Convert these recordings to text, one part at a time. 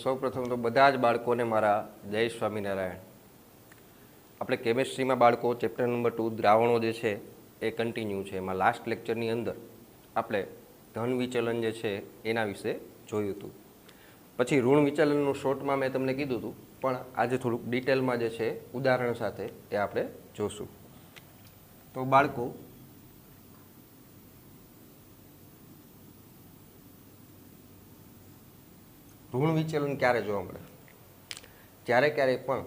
સૌપ્રથમ તો બધા જ બાળકોને મારા જય સ્વામિનારાયણ. આપણે કેમેસ્ટ્રીમાં બાળકો ચેપ્ટર નંબર 2 દ્રાવણો જે છે એ કન્ટિન્યુ છે. એમાં લાસ્ટ લેક્ચરની અંદર આપણે ધન વિચલન જે છે એના વિશે જોયું હતું. પછી ઋણ વિચલનનું શોર્ટમાં મેં તમને કીધું હતું, પણ આજે થોડુંક ડિટેલમાં જે છે ઉદાહરણ સાથે એ આપણે જોશું. તો બાળકો ઋણ વિચલન ક્યારે જોવા મળે? જ્યારે ક્યારેય પણ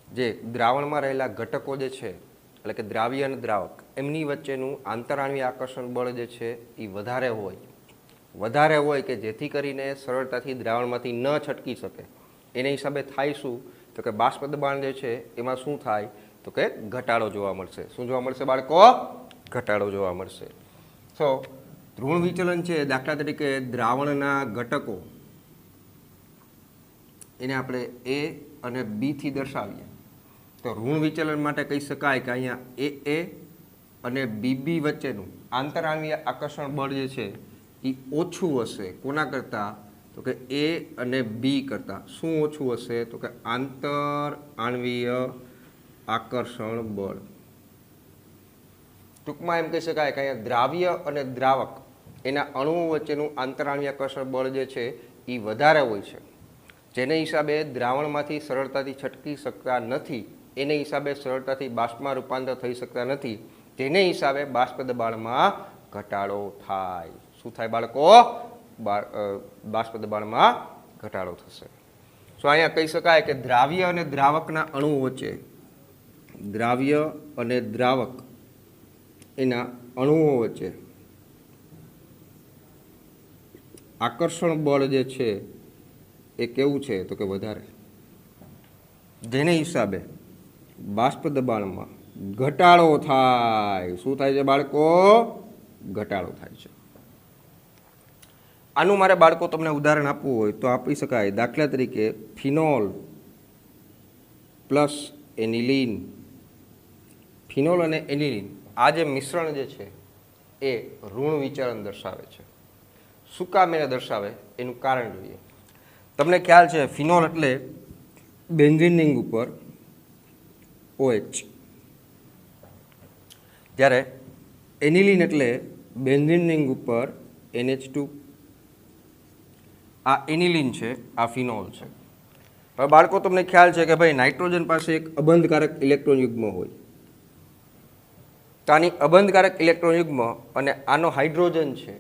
જે દ્રાવણમાં રહેલા ઘટકો જે છે, એટલે કે દ્રાવ્ય અને દ્રાવક, એમની વચ્ચેનું આંતરાણ્વીય આકર્ષણ બળ જે છે એ વધારે હોય કે જેથી કરીને સરળતાથી દ્રાવણમાંથી ન છટકી શકે. એને હિસાબે થાય શું? તો કે બાષ્પ દબાણ જે છે એમાં શું થાય? તો કે ઘટાડો જોવા મળશે. શું જોવા મળશે બાળકો? ઘટાડો જોવા મળશે. તો ઋણ વિચલન છે, દાખલા તરીકે દ્રાવણના ઘટકો એને આપણે એ અને બી થી દર્શાવીએ તો ઋણ વિચલન માટે કહી શકાય કે અહીંયા એ અને બીબી વચ્ચેનું આંતરાણ્વીય આકર્ષણ બળ જે છે એ ઓછું હશે. કોના કરતાં? તો કે એ અને બી કરતાં. શું ઓછું હશે? તો કે આંતરાણ્વીય આકર્ષણ બળ. ટૂંકમાં એમ કહી શકાય કે અહીંયા દ્રાવ્ય અને દ્રાવક એના અણુઓ વચ્ચેનું આંતરાણ્વીય આકર્ષણ બળ જે છે એ વધારે હોય છે, જેને હિસાબે દ્રાવણમાંથી સરળતાથી છટકી શકતા નથી. એને હિસાબે સરળતાથી બાષ્પમાં રૂપાંતર થઈ શકતા નથી. તેને હિસાબે બાષ્પ દબાણમાં ઘટાડો થાય. શું થાય બાળકો? બાષ્પ દબાણમાં ઘટાડો થશે. તો અહીંયા કહી શકાય કે દ્રાવ્ય અને દ્રાવકના અણુઓ વચ્ચે, દ્રાવ્ય અને દ્રાવક એના અણુઓ વચ્ચે આકર્ષણ બળ જે છે એ કેવું છે? તો કે વધારે, જેને હિસાબે બાષ્પ દબાણમાં ઘટાડો થાય. શું થાય છે બાળકો? ઘટાડો થાય છે. આનું મારે બાળકો તમને ઉદાહરણ આપવું હોય તો આપી શકાય. દાખલા તરીકે ફિનોલ પ્લસ એનિલીન. ફિનોલ અને એનિલીન આ જે મિશ્રણ જે છે એ ઋણ વિચલન દર્શાવે છે. શું કામ એને દર્શાવે? એનું કારણ જોઈએ. તમને ખ્યાલ છે ફિનોલ એટલે બેન્ઝીન રિંગ ઉપર OH, જ્યારે એનિલીન એટલે બેન્ઝીન રિંગ ઉપર NH2. આ એનિલીન છે, આ ફિનોલ છે. હવે બાળકો તમને ખ્યાલ છે કે ભાઈ નાઇટ્રોજન પાસે એક અબંધકારક ઇલેક્ટ્રોન યુગ્મ હોય. તો આની અબંધકારક ઇલેક્ટ્રોન યુગ્મ અને આનો હાઇડ્રોજન છે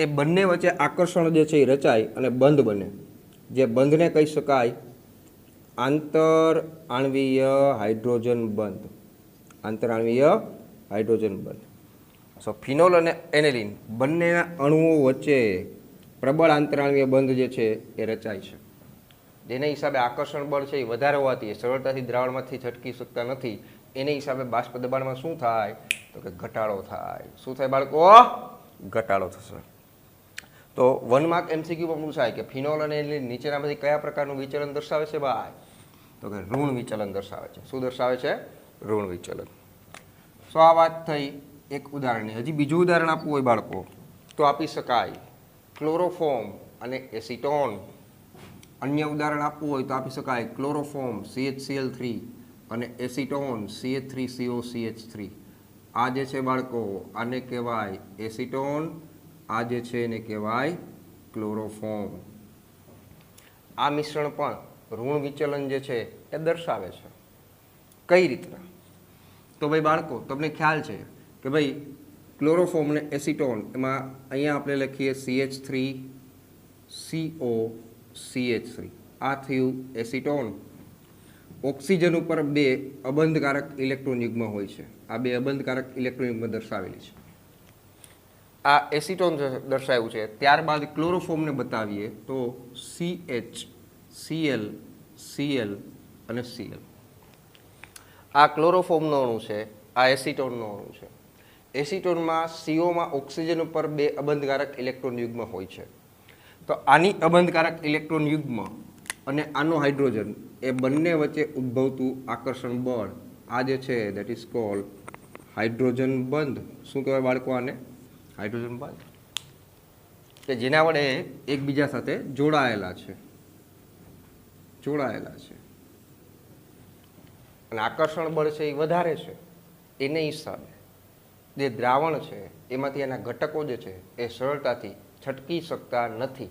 એ બંને વચ્ચે આકર્ષણ જે છે એ રચાય અને બંધ બને. જે બંધને કહી શકાય આંતરઆણ્વીય હાઇડ્રોજન બંધ. આંતરઆણ્વીય હાઇડ્રોજન બંધ. સો ફિનોલ અને એનિલીન બંનેના અણુઓ વચ્ચે પ્રબળ આંતરઆણ્વીય બંધ જે છે એ રચાય છે, જેને હિસાબે આકર્ષણ બળ છે એ વધારે હોવાથી સરળતાથી દ્રાવણમાંથી છટકી શકતા નથી. એને હિસાબે બાષ્પ દબાણમાં શું થાય? તો કે ઘટાડો થાય. શું થાય બાળકો? ઘટાડો થશે. તો 1 માર્ક MCQ માં પૂછાય કે ફિનોલ અને એનિલીન નીચેનામાંથી કયા પ્રકારનું વિચલન દર્શાવે છે ભાઈ? તો કે ઋણ વિચલન દર્શાવે છે. શું દર્શાવે છે? ઋણ વિચલન. સો આ વાત થઈ એક ઉદાહરણની. હજી બીજું ઉદાહરણ આપવું હોય બાળકો તો આપી શકાય ક્લોરોફોર્મ અને એસિટોન. અન્ય ઉદાહરણ આપવું હોય તો આપી શકાય ક્લોરોફોર્મ CHCl3 અને એસિટોન CH3COCH3. આ જે છે બાળકો આને કહેવાય એસિટોન, આ જે છે એને કહેવાય ક્લોરોફોર્મ. આ મિશ્રણ પણ ઋણ વિચલન જે છે એ દર્શાવે છે. કઈ રીતના? તો ભાઈ બાળકો તમને ખ્યાલ છે કે ભાઈ ક્લોરોફોર્મ અને એસિટોન એમાં અહીંયા આપણે લખીએ CH3COCH3. આ થયું એસિટોન. ઓક્સિજન ઉપર 2 અબંધકારક ઇલેક્ટ્રોન યુગ્મ હોય છે. આ 2 અબંધકારક ઇલેક્ટ્રોન યુગ્મ દર્શાવેલી છે. આ એસિટોન દર્શાવ્યું છે. ત્યારબાદ ક્લોરોફોર્મને બતાવીએ તો CH, Cl, Cl અને Cl. આ ક્લોરોફોર્મનો અણુ છે, આ એસિટોનનો અણુ છે. એસિટોનમાં CO ઓક્સિજન ઉપર 2 અબંધકારક ઇલેક્ટ્રોન યુગ્મ હોય છે. તો આની અબંધકારક ઇલેક્ટ્રોન યુગ્મ અને આનો હાઇડ્રોજન એ બંને વચ્ચે ઉદ્ભવતું આકર્ષણ બળ આ જે છે દેટ ઇઝ કોલ્ડ હાઇડ્રોજન બંધ. શું કહેવાય બાળકો આને? હાઇડ્રોજન બંધ. કે જેના વડે એકબીજા સાથે જોડાયેલા છે. જોડાયેલા છે અને આકર્ષણ બળ છે એ વધારે છે, એને હિસાબે જે દ્રાવણ છે એમાંથી એના ઘટકો જે છે એ સરળતાથી છટકી શકતા નથી.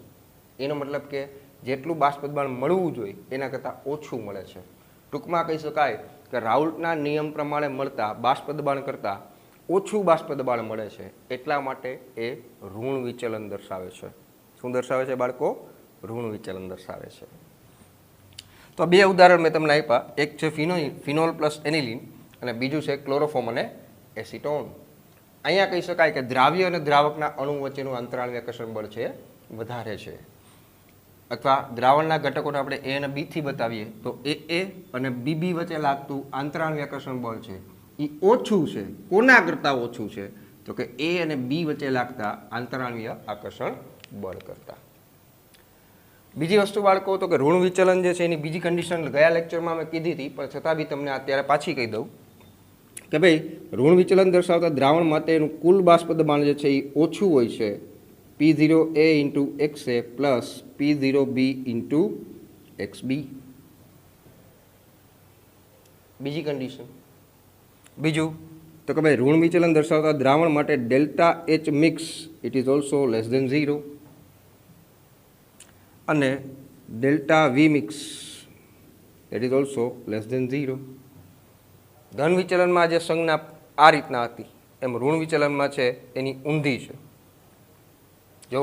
એનો મતલબ કે જેટલું બાષ્પ દબાણ મળવું જોઈએ એના કરતાં ઓછું મળે છે. ટૂંકમાં કહી શકાય કે રાઉલ્ટના નિયમ પ્રમાણે મળતા બાષ્પ દબાણ કરતાં ઓછું બાષ્પ દબાણ મળે છે, એટલા માટે એ ઋણ વિચલન દર્શાવે છે. શું દર્શાવે છે બાળકો? ઋણ વિચલન દર્શાવે છે. તો બે ઉદાહરણ મેં તમને આપ્યા, એક છે ફિનોલ પ્લસ એનિલિન અને બીજું છે ક્લોરોફોર્મ અને એસિટોન. અહીંયા કહી શકાય કે દ્રાવ્ય અને દ્રાવકના અણુ વચ્ચેનું અંતરાળ આકર્ષણ બળ છે વધારે છે, અથવા દ્રાવણના ઘટકોને આપણે એ અને બીથી બતાવીએ તો એ અને બીબી વચ્ચે લાગતું આંતરાણ્વીય આકર્ષણ બળ છે એ ઓછું છે. કોના કરતાં ઓછું છે? તો કે એ અને બી વચ્ચે લાગતા આંતરાણ્વીય આકર્ષણ બળ કરતાં. બીજી વસ્તુ બાળકો તો કે ઋણ વિચલન જે છે એની બીજી કન્ડિશન ગયા લેક્ચરમાં મેં કીધી હતી, પણ છતાં બી તમને અત્યારે પાછી કહી દઉં કે ભાઈ ઋણ વિચલન દર્શાવતા દ્રાવણ માટેનું કુલ બાષ્પ દબાણ જે છે એ ઓછું હોય છે P0A into XA plus P0B into XB. બીજી કન્ડિશન. બીજું તો કે ભાઈ ઋણ વિચલન દર્શાવતા દ્રાવણ માટે delta H mix it is also less than 0 અને delta V mix it is also less than 0. ધન વિચલનમાં જે સંજ્ઞા આ રીતના હતી એમ ઋણ વિચલનમાં છે એની ઊંધી છે. જો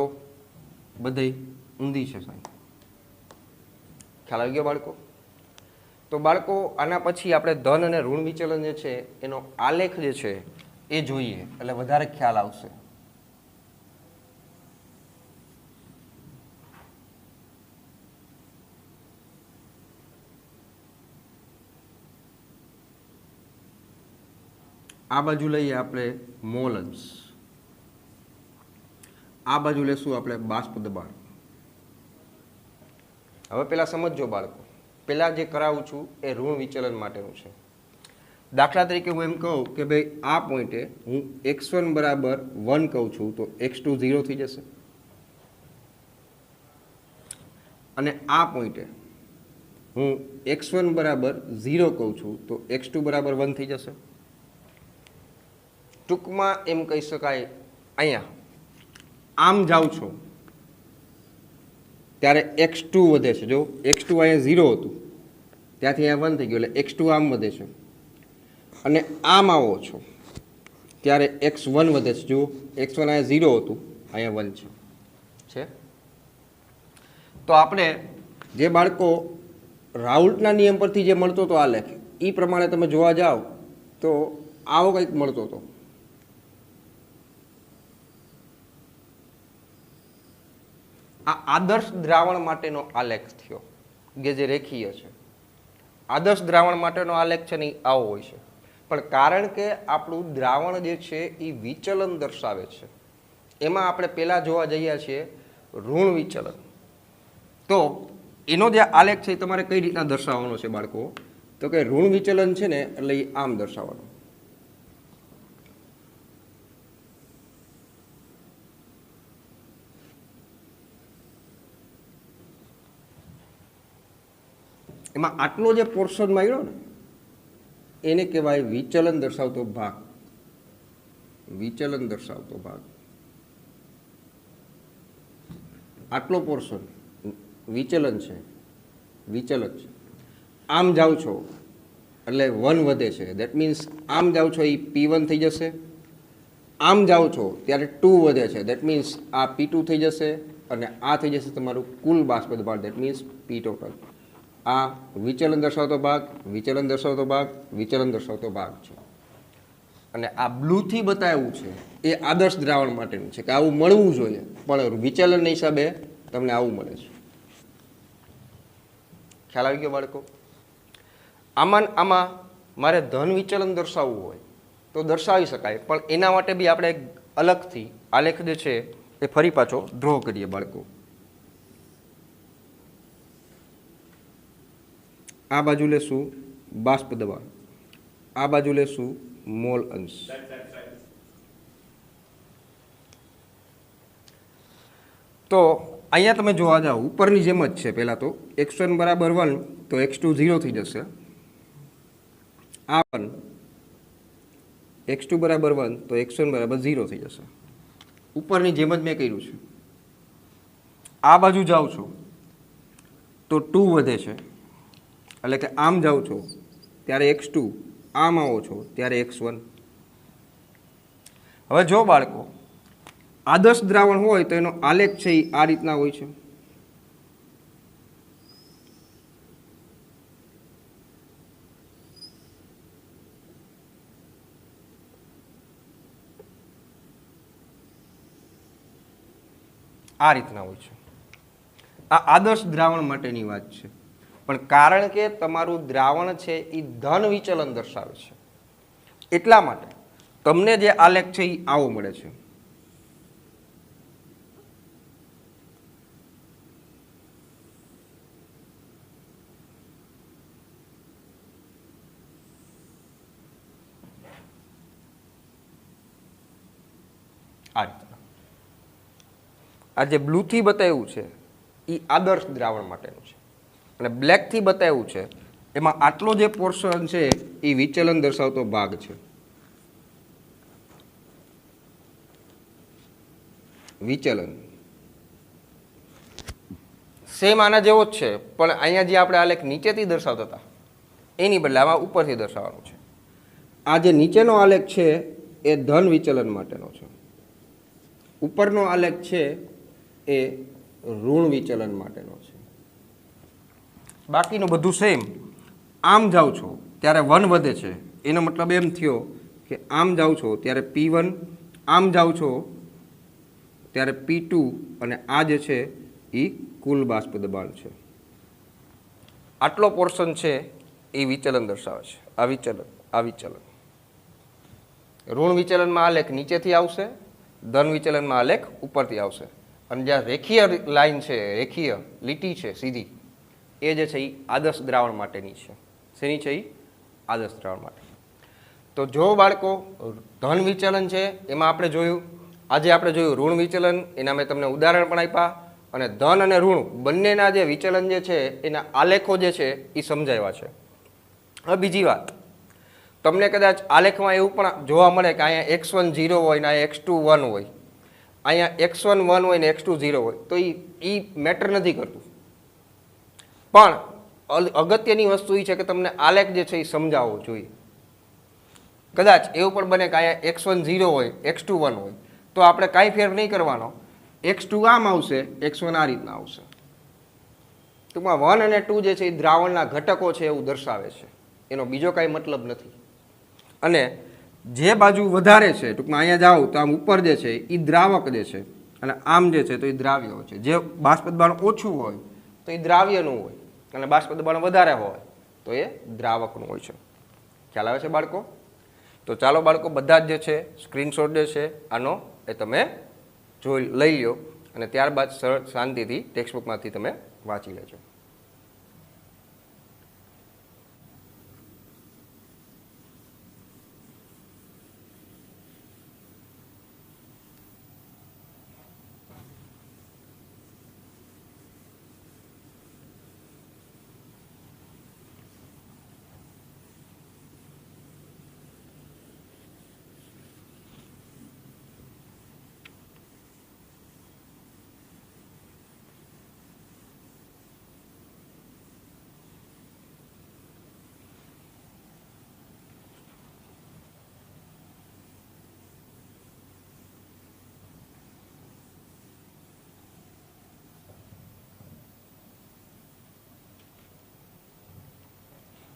બધી ઊંધી છે સાહેબ. ખ્યાલ આવી ગયો બાળકો? તો બાળકો આના પછી આપણે ધન અને ઋણ વિચલન જે છે એનો આલેખ જે છે એ જોઈએ એટલે વધારે ખ્યાલ આવશે. આ બાજુ લઈએ આપણે મોલ અંશ, આ બાજુ લેશું આપણે બાષ્પ દબાણ. હવે પેલા સમજો બાળકો, પેલા જે કરાવું છું એ ઋણ વિચલન માટેનું છે. દાખલા તરીકે હું એમ કહું કે ભાઈ આ પોઈન્ટે હું x1 બરાબર 1 કહું છું તો x2 0 થઈ જશે, અને આ પોઈન્ટે હું x1 બરાબર 0 કહું છું તો x2 બરાબર 1 થઈ જશે. ટૂંકમાં એમ કહી શકાય અહીંયા આમ જાઉં છો ત્યારે x2 વધે છે. જો x2 અહીંયા 0 હતું ત્યાંથી અહીંયા 1 થઈ ગયું એટલે x2 આમ વધે છે, અને આમ આવો છો ત્યારે x1 વધે છે. જો x1 અહીંયા 0 હતું અહીંયા 1 છે. તો આપણે જે બાળકો રાઉલ્ટના નિયમ પરથી જે મળતો હતો આલેખ એ પ્રમાણે તમે જોવા જાઓ તો આવો કંઈક મળતો હતો. આ આદર્શ દ્રાવણ માટેનો આલેખ થયો કે જે રેખીય છે. આદર્શ દ્રાવણ માટેનો આલેખ છે ને આવો હોય છે, પણ કારણ કે આપણું દ્રાવણ જે છે એ વિચલન દર્શાવે છે, એમાં આપણે પહેલાં જોવા જઈએ છીએ ઋણ વિચલન. તો એનો જે આલેખ છે એ તમારે કઈ રીતના દર્શાવવાનો છે બાળકો? તો કે ઋણ વિચલન છે ને એટલે એ આમ દર્શાવવાનું. એમાં આટલો જે પોર્શન મળ્યો ને એને કહેવાય વિચલન દર્શાવતો ભાગ. વિચલન દર્શાવતો ભાગ આટલો પોર્શન વિચલન છે, વિચલન છે. આમ જાઓ છો એટલે 1 વધે છે, દેટ મીન્સ આમ જાઓ છો એ P1 થઈ જશે. આમ જાઓ છો ત્યારે 2 વધે છે, દેટ મીન્સ આ P2 થઈ જશે, અને આ થઈ જશે તમારું કુલ બાષ્પ દબાણ, દેટ મીન્સ P ટોટલ. આ વિચલન દર્શાવતો ભાગ, વિચલન દર્શાવતો ભાગ, વિચલન દર્શાવતો ભાગ છે. અને આ બ્લુથી બતાવ્યું છે એ આદર્શ દ્રાવણ માટેનું છે કે આવું મળવું જોઈએ, પણ વિચલનના હિસાબે તમને આવું મળે છે. ખ્યાલ આવી ગયો બાળકો? આમાં મારે ધન વિચલન દર્શાવવું હોય તો દર્શાવી શકાય, પણ એના માટે બી આપણે અલગથી આલેખ જે છે એ ફરી પાછો ડ્રો કરીએ બાળકો. આ બાજુ લેશું બાષ્પ દબાણ, આ બાજુ લેશું મોલ અંશ. તો અહીંયા તમે જોવા જાઓ ઉપરની જેમ જ છે. પહેલાં તો x1 બરાબર 1 તો x2 0 થઈ જશે. આ 1 x2 બરાબર 1 તો x1 બરાબર 0 થઈ જશે. ઉપરની જેમ જ મેં કર્યું છે. આ બાજુ જાઉં છું તો 2 વધે છે, એટલે કે આમ જાઉં છો ત્યારે x2, આમ આવો છો ત્યારે x1. હવે જો બાળકો આદર્શ દ્રાવણ હોય તો એનો આલેખ છે એ આ રીતના હોય છે. આ રીતના હોય છે. આ આદર્શ દ્રાવણ માટેની વાત છે. પણ કારણ કે તમારું દ્રાવણ છે એ ધન વિચલન દર્શાવે છે, એટલા માટે તમને જે આલેખ છે એ આવો મળે છે. આ રીતના આ જે બ્લુથી બતાવ્યું છે એ આદર્શ દ્રાવણ માટેનું છે, અને બ્લેકથી બતાવ્યું છે એમાં આટલો જે પોર્શન છે એ વિચલન દર્શાવતો ભાગ છે. વિચલન સેમ આના જેવો જ છે, પણ અહીંયા જે આપણે આલેખ નીચેથી દર્શાવતા હતા એની બદલે આમાં ઉપરથી દર્શાવવાનું છે. આ જે નીચેનો આલેખ છે એ ધન વિચલન માટેનો છે, ઉપરનો આલેખ છે એ ઋણ વિચલન માટેનો છે. બાકીનું બધું સેમ. આમ જાઓ છો ત્યારે 1 વધે છે, એનો મતલબ એમ થયો કે આમ જાઓ છો ત્યારે P1, આમ જાઓ છો ત્યારે P2, અને આ જે છે એ કુલ બાષ્પ દબાણ છે. આટલો પોર્શન છે એ વિચલન દર્શાવે છે. આ વિચલન ઋણ વિચલનમાં આલેખ નીચેથી આવશે, ધન વિચલનમાં આલેખ ઉપરથી આવશે. અને જ્યાં રેખીય લાઈન છે, રેખીય લીટી છે સીધી, એ જે છે એ આદર્શ દ્રાવણ માટેની છે. શેની છે? એ આદર્શ દ્રાવણ માટે. તો જો બાળકો ધન વિચલન છે એમાં આપણે જોયું, આજે આપણે જોયું ઋણ વિચલન, એના મેં તમને ઉદાહરણ પણ આપ્યા, અને ધન અને ઋણ બંનેના જે વિચલન જે છે એના આલેખો જે છે એ સમજાવ્યા છે. હવે બીજી વાત, તમને કદાચ આલેખમાં એવું પણ જોવા મળે કે અહીંયા x1 0 હોય ને અહીંયા x2 1 હોય, અહીંયા x1 1 હોય ને x2 0 હોય, તો એ મેટર નથી કરતું. પણ અગત્યની વસ્તુ એ છે કે તમને આલેખ જે છે એ સમજાવવો જોઈએ. કદાચ એવું પણ બને કે અહીંયા x1 0 હોય, x2 1 હોય, તો આપણે કાંઈ ફેર નહીં કરવાનો, x2 આમ આવશે, x1 આ રીતના આવશે. ટૂંકમાં 1 અને 2 જે છે એ દ્રાવણના ઘટકો છે એવું દર્શાવે છે, એનો બીજો કાંઈ મતલબ નથી. અને જે બાજુ વધારે છે, ટૂંકમાં અહીંયા જાઓ તો આમ ઉપર જે છે એ દ્રાવક જે છે, અને આમ જે છે તો એ દ્રાવ્ય છે. જે બાષ્પ દબાણ ઓછું હોય તો એ દ્રાવ્યનું હોય, અને બાષ્પ દબાણ વધારે હોય તો એ દ્રાવકનું હોય છે. ખ્યાલ આવે છે બાળકો? તો ચાલો બાળકો બધા જ જે છે સ્ક્રીનશોટ જે છે આનો એ તમે લઈ લો, અને ત્યારબાદ સરળ શાંતિથી ટેક્સ્ટબુકમાંથી તમે વાંચી લેજો.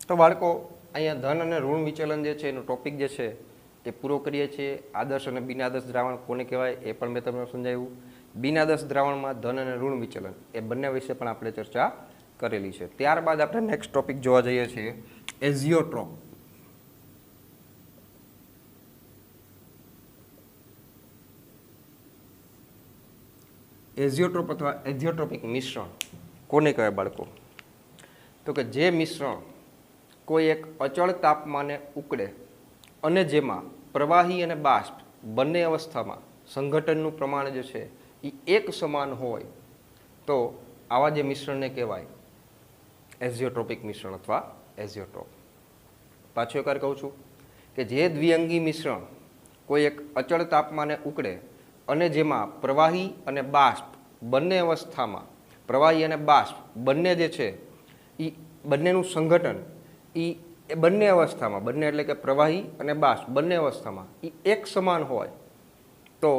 તો બાળકો અહીંયા ધન અને ઋણ વિચલન જે છે એનો ટોપિક જે છે એ પૂરો કરીએ છીએ. આદર્શ અને બિનઆદર્શ દ્રાવણ કોને કહેવાય એ પણ મેં તમને સમજાવ્યું. બિનઆદર્શ દ્રાવણમાં ધન અને ઋણ વિચલન એ બંને વિશે પણ આપણે ચર્ચા કરેલી છે. ત્યારબાદ આપણે નેક્સ્ટ ટોપિક જોવા જઈએ છીએ એઝિયોટ્રોપ. એઝિયોટ્રોપ અથવા એઝિયોટ્રોપિક મિશ્રણ કોને કહેવાય બાળકો? તો કે જે મિશ્રણ કોઈ એક અચળ તાપમાને ઉકળે અને જેમાં પ્રવાહી અને બાષ્પ બંને અવસ્થામાં સંઘટનનું પ્રમાણ જે છે એ એક સમાન હોય તો આવા જે મિશ્રણને કહેવાય એઝિયોટ્રોપિક મિશ્રણ અથવા એઝિયોટ્રોપ. પાછું એકવાર કહું છું કે જે દ્વિઅંગી મિશ્રણ કોઈ એક અચળ તાપમાને ઉકળે અને જેમાં પ્રવાહી અને બાષ્પ બંને અવસ્થામાં, પ્રવાહી અને બાષ્પ બંને જે છે એ બંનેનું સંઘટન એ બંને અવસ્થામાં, બંને એટલે કે પ્રવાહી અને બાષ્પ બંને અવસ્થામાં એ એક સમાન હોય તો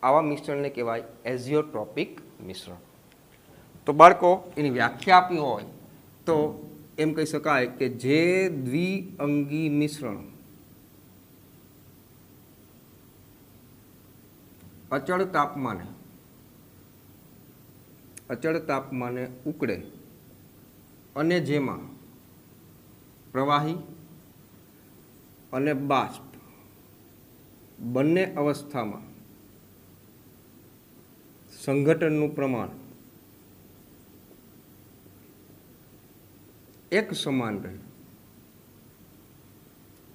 આવા મિશ્રણને કહેવાય એઝિયોટ્રોપિક મિશ્રણ. તો બાળકો એની વ્યાખ્યા આપી હોય તો એમ કહી શકાય કે જે દ્વિઅંગી મિશ્રણ અચળ તાપમાને ઉકળે અને જેમાં પ્રવાહી અને બાષ્પ બંને અવસ્થામાં સંઘટનનું પ્રમાણ એક સમાન રહે,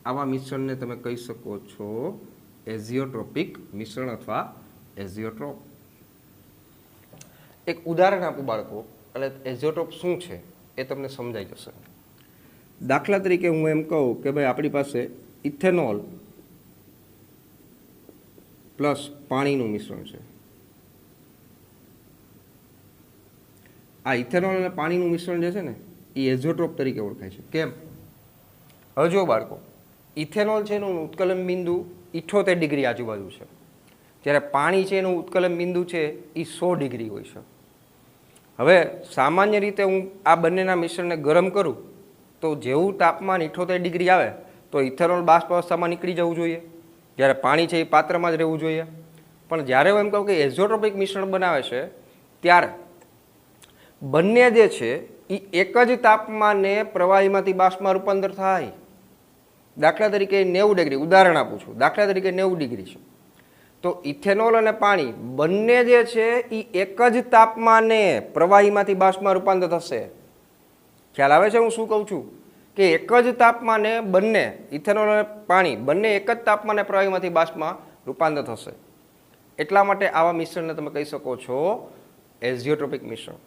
આવા મિશ્રણને તમે કહી શકો છો એઝિયોટ્રોપિક મિશ્રણ અથવા એઝિયોટ્રોપ. એક ઉદાહરણ આપું બાળકો, એટલે એઝિયોટ્રોપ શું છે એ તમને સમજાઈ જશે. દાખલા તરીકે હું એમ કહું કે ભાઈ આપણી પાસે ઇથેનોલ પ્લસ પાણીનું મિશ્રણ છે. આ ઇથેનોલ અને પાણીનું મિશ્રણ જે છે ને એ એઝિયોટ્રોપ તરીકે ઓળખાય છે. કેમ? હવે જો બાળકો, ઇથેનોલ છે એનું ઉત્કલન બિંદુ 78 ડિગ્રી આજુબાજુ છે, જ્યારે પાણી છે એનું ઉત્કલન બિંદુ છે એ 100 ડિગ્રી હોય છે. હવે સામાન્ય રીતે હું આ બંનેના મિશ્રણને ગરમ કરું તો જેવું તાપમાન 78 ડિગ્રી આવે તો ઇથેનોલ બાષ્પ અવસ્થામાં નીકળી જવું જોઈએ, જ્યારે પાણી છે એ પાત્રમાં જ રહેવું જોઈએ. પણ જ્યારે હું એમ કહું કે એઝિયોટ્રોપિક મિશ્રણ બનાવે છે ત્યારે બંને જે છે એ એક જ તાપમાને પ્રવાહીમાંથી બાષ્પમાં રૂપાંતર થાય. દાખલા તરીકે 90 ડિગ્રી, ઉદાહરણ આપું છું, દાખલા તરીકે 90 ડિગ્રી છે તો ઇથેનોલ અને પાણી બંને જે છે એ એક જ તાપમાને પ્રવાહીમાંથી બાષ્પમાં રૂપાંતર થશે. ખ્યાલ આવે છે હું શું કહું છું? કે એક જ તાપમાને બંને ઇથેનોલ અને પાણી બંને એક જ તાપમાને પ્રવાહીમાંથી બાષ્પમાં રૂપાંતર થશે. એટલા માટે આવા મિશ્રણને તમે કહી શકો છો એઝિયોટ્રોપિક મિશ્રણ,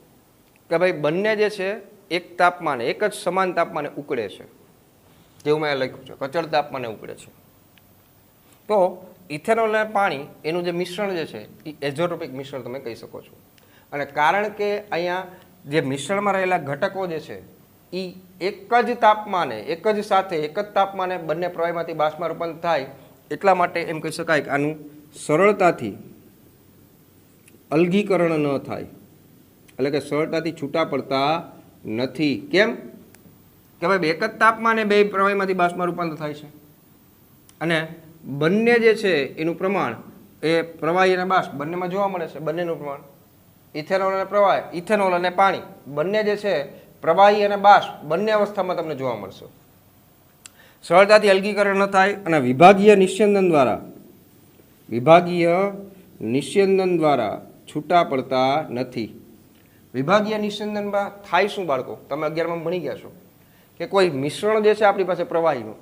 કે ભાઈ બંને જે છે એક તાપમાને, એક જ સમાન તાપમાને ઉકળે છે, જેવું મેં લખ્યું છે અચળ તાપમાને ઉકળે છે. તો ઇથેનોલ અને પાણી એનું જે મિશ્રણ જે છે એ એઝિયોટ્રોપિક મિશ્રણ તમે કહી શકો છો. અને કારણ કે અહીંયા જે મિશ્રણમાં રહેલા ઘટકો જે છે એ એક જ તાપમાને, એક જ સાથે, એક જ તાપમાને બંને પ્રવાહીમાંથી બાષ્પમાં રૂપાંતર થાય, એટલા માટે એમ કહી શકાય કે આનું સરળતાથી અલગીકરણ ન થાય, એટલે કે સરળતાથી છૂટા પડતા નથી. કેમ? કે ભાઈ એક જ તાપમાને બે પ્રવાહીમાંથી બાષ્પમાં રૂપાંતર થાય છે અને બંને જે છે એનું પ્રમાણ એ પ્રવાહી અને બાષ્પ બંનેમાં જોવા મળે છે. બંનેનું પ્રમાણ ઇથેનોલ અને પ્રવાહી, ઇથેનોલ અને પાણી બંને જે છે પ્રવાહી અને બાષ્પ બંને અવસ્થામાં તમને જોવા મળશે. સરળતાથી અલગીકરણ ન થાય અને વિભાગીય નિસ્યંદન દ્વારા છૂટા પડતા નથી. વિભાગીય નિસ્યંદનમાં થાય શું બાળકો? તમે 11માં ભણી ગયા છો કે કોઈ મિશ્રણ જે છે આપણી પાસે પ્રવાહીનું,